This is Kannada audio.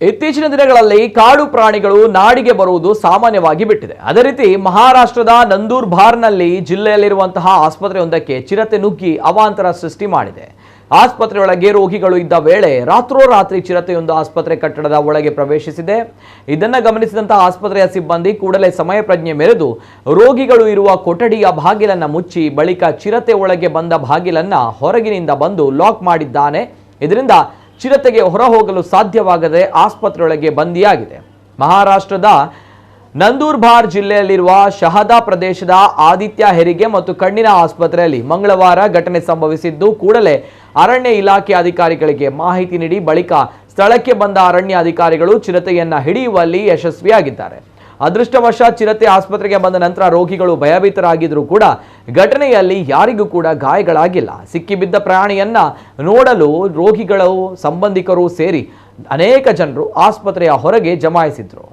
ಇತ್ತೀಚಿನ ದಿನಗಳಲ್ಲಿ ಕಾಡು ಪ್ರಾಣಿಗಳು ನಾಡಿಗೆ ಬರುವುದು ಸಾಮಾನ್ಯವಾಗಿ ಬಿಟ್ಟಿದೆ. ಅದೇ ರೀತಿ ಮಹಾರಾಷ್ಟ್ರದ ನಂದೂರ್ಬಾರ್ನಲ್ಲಿ ಜಿಲ್ಲೆಯಲ್ಲಿರುವಂತಹ ಆಸ್ಪತ್ರೆಯೊಂದಕ್ಕೆ ಚಿರತೆ ನುಗ್ಗಿ ಅವಾಂತರ ಸೃಷ್ಟಿ ಮಾಡಿದೆ. ಆಸ್ಪತ್ರೆಯೊಳಗೆ ರೋಗಿಗಳು ಇದ್ದ ವೇಳೆ ರಾತ್ರೋರಾತ್ರಿ ಚಿರತೆಯೊಂದು ಆಸ್ಪತ್ರೆ ಕಟ್ಟಡದ ಒಳಗೆ ಪ್ರವೇಶಿಸಿದೆ. ಇದನ್ನು ಗಮನಿಸಿದಂತಹ ಆಸ್ಪತ್ರೆಯ ಸಿಬ್ಬಂದಿ ಕೂಡಲೇ ಸಮಯ ಪ್ರಜ್ಞೆ ಮೆರೆದು ರೋಗಿಗಳು ಇರುವ ಕೊಠಡಿಯ ಬಾಗಿಲನ್ನು ಮುಚ್ಚಿ ಬಳಿಕ ಚಿರತೆ ಒಳಗೆ ಬಂದ ಬಾಗಿಲನ್ನು ಹೊರಗಿನಿಂದ ಬಂದು ಲಾಕ್ ಮಾಡಿದ್ದಾನೆ. ಇದರಿಂದ ಚಿರತೆಗೆ ಹೊರ ಹೋಗಲು ಸಾಧ್ಯವಾಗದೆ ಆಸ್ಪತ್ರೆಯೊಳಗೆ ಬಂದಿಯಾಗಿದೆ. ಮಹಾರಾಷ್ಟ್ರದ ನಂದೂರ್ಬಾರ್ ಜಿಲ್ಲೆಯಲ್ಲಿರುವ ಶಹದಾ ಪ್ರದೇಶದ ಆದಿತ್ಯ ಹೆರಿಗೆ ಮತ್ತು ಕಣ್ಣಿನ ಆಸ್ಪತ್ರೆಯಲ್ಲಿ ಮಂಗಳವಾರ ಘಟನೆ ಸಂಭವಿಸಿದ್ದು, ಕೂಡಲೇ ಅರಣ್ಯ ಇಲಾಖೆ ಅಧಿಕಾರಿಗಳಿಗೆ ಮಾಹಿತಿ ನೀಡಿ ಬಳಿಕ ಸ್ಥಳಕ್ಕೆ ಬಂದ ಅರಣ್ಯ ಅಧಿಕಾರಿಗಳು ಚಿರತೆಯನ್ನ ಹಿಡಿಯುವಲ್ಲಿ ಯಶಸ್ವಿಯಾಗಿದ್ದಾರೆ. ಅದೃಷ್ಟವಶಾತ್ ಚಿರತೆ ಆಸ್ಪತ್ರೆಗೆ ಬಂದ ನಂತರ ರೋಗಿಗಳು ಭಯಭೀತರಾಗಿದ್ದರೂ ಕೂಡ ಘಟನೆಯಲ್ಲಿ ಯಾರಿಗೂ ಕೂಡ ಗಾಯಗಳಾಗಿಲ್ಲ. ಸಿಕ್ಕಿಬಿದ್ದ ಪ್ರಾಣಿಯನ್ನ ನೋಡಲು ರೋಗಿಗಳು, ಸಂಬಂಧಿಕರು ಸೇರಿ ಅನೇಕ ಜನರು ಆಸ್ಪತ್ರೆಯ ಹೊರಗೆ ಜಮಾಯಿಸಿದ್ರು.